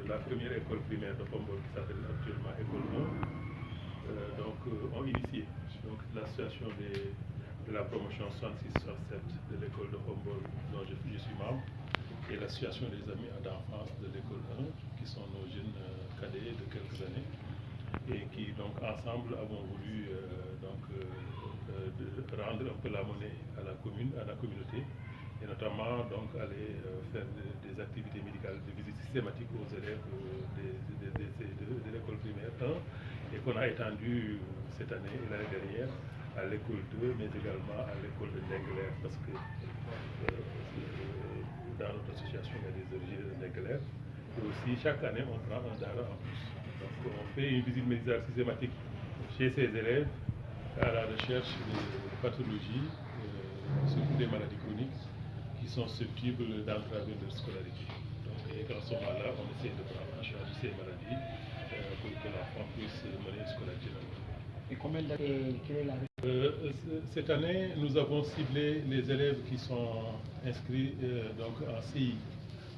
la première école primaire de Khombole qui s'appelle actuellement École 1, ont initié l'association de la promotion 66-67 de l'école de Khombole dont je suis membre et l'association des amis d'enfance de l'école 1 qui sont nos jeunes cadets de quelques années et qui donc ensemble avons voulu rendre un peu la monnaie à la commune, à la communauté, et notamment donc aller faire des activités médicales de visite systématique aux élèves de l'école primaire 1 et qu'on a étendu cette année et l'année dernière à l'école 2 mais également à l'école de Ndingler parce que dans notre association il y a des origines de Ndingler et aussi chaque année on prend un dara en plus. Donc on fait une visite médicale systématique chez ces élèves à la recherche de pathologies, surtout des maladies chroniques qui sont susceptibles d'entraver leur scolarité. Donc, et dans ce moment-là, on essaie de prendre en charge ces maladies pour que l'enfant puisse mener une scolarité normale. Et combien d'années quelle est la... Cette année, nous avons ciblé les élèves qui sont inscrits donc en CI.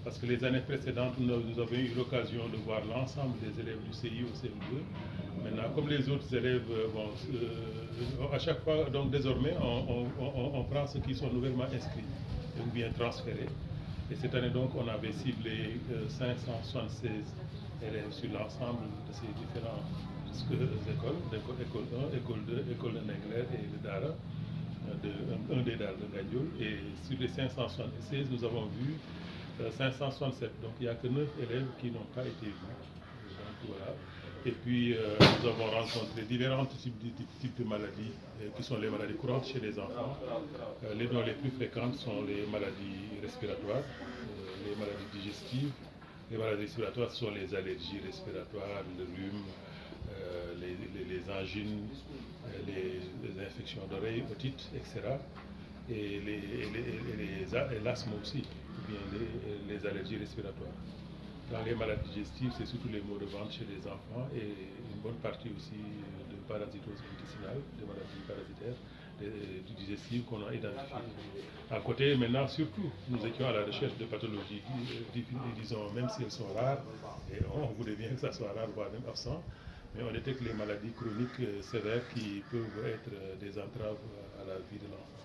Parce que les années précédentes, nous avons eu l'occasion de voir l'ensemble des élèves du CI au CM2. Maintenant, comme les autres élèves, à chaque fois, donc désormais, on prend ceux qui sont nouvellement inscrits ou bien transférés. Et cette année, donc, on avait ciblé 576 élèves sur l'ensemble de ces différentes écoles, école 1, école 2, école de Ndingler et le Dara, un des Dara de Gandiol. Et sur les 576, nous avons vu 567, donc il n'y a que 9 élèves qui n'ont pas été vus. Donc, voilà. Et puis nous avons rencontré différents types de maladies qui sont les maladies courantes chez les enfants. Les dont les plus fréquentes sont les maladies respiratoires, les maladies digestives. Les maladies respiratoires sont les allergies respiratoires, le rhume, les angines, les infections d'oreilles, otites, etc. Et l'asthme aussi, ou bien les allergies respiratoires. Dans les maladies digestives, c'est surtout les maux de ventre chez les enfants et une bonne partie aussi de parasitose intestinale, des maladies parasitaires digestives qu'on a identifiées. À côté, maintenant, surtout, nous étions à la recherche de pathologies, disons, même si elles sont rares, et on voudrait bien que ça soit rare, voire même absent, mais on détecte les maladies chroniques sévères qui peuvent être des entraves à la vie de l'enfant.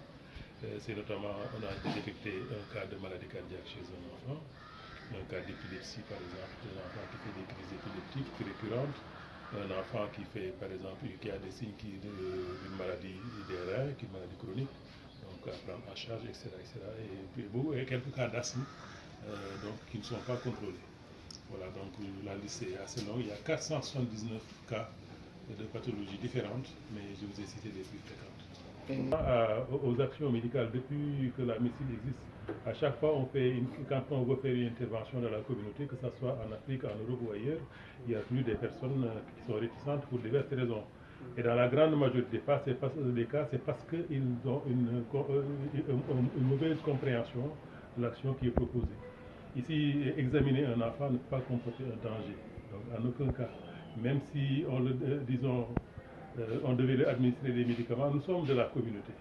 C'est notamment, on a détecté un cas de maladie cardiaque chez un enfant, un cas d'épilepsie par exemple, un enfant qui fait des crises épileptiques récurrentes, un enfant qui fait par exemple, qui a des signes d'une maladie des reins, qui est une maladie chronique, donc à prendre en charge, etc. Et quelques cas d'asthme qui ne sont pas contrôlés. Voilà, donc la liste est assez longue, il y a 479 cas de pathologies différentes, mais je vous ai cité les plus fréquentes. Aux actions médicales, depuis que la médecine existe, à chaque fois quand on veut faire une intervention dans la communauté, que ce soit en Afrique, en Europe ou ailleurs, il y a plus des personnes qui sont réticentes pour diverses raisons. Et dans la grande majorité des cas, c'est parce qu'ils ont une mauvaise compréhension de l'action qui est proposée. Ici, examiner un enfant ne peut pas comporter un danger, donc en aucun cas. Même si on devait lui administrer des médicaments, nous sommes de la communauté.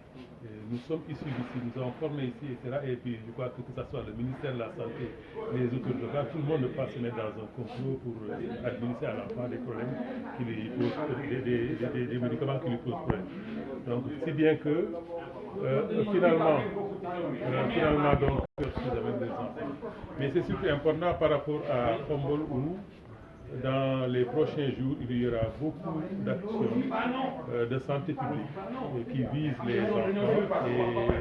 Et nous sommes issus d'ici, nous sommes formés ici, etc. Et puis je crois que ce soit le ministère de la Santé, les autorités locales, tout le monde ne peut pas se mettre dans un complot pour administrer à l'enfant des problèmes qui lui posent, des médicaments qui lui posent problème. Donc si bien que finalement donc, avec des enfants. Mais c'est surtout important par rapport à Khombole où dans les prochains jours, il y aura beaucoup d'actions de santé publique qui visent les enfants et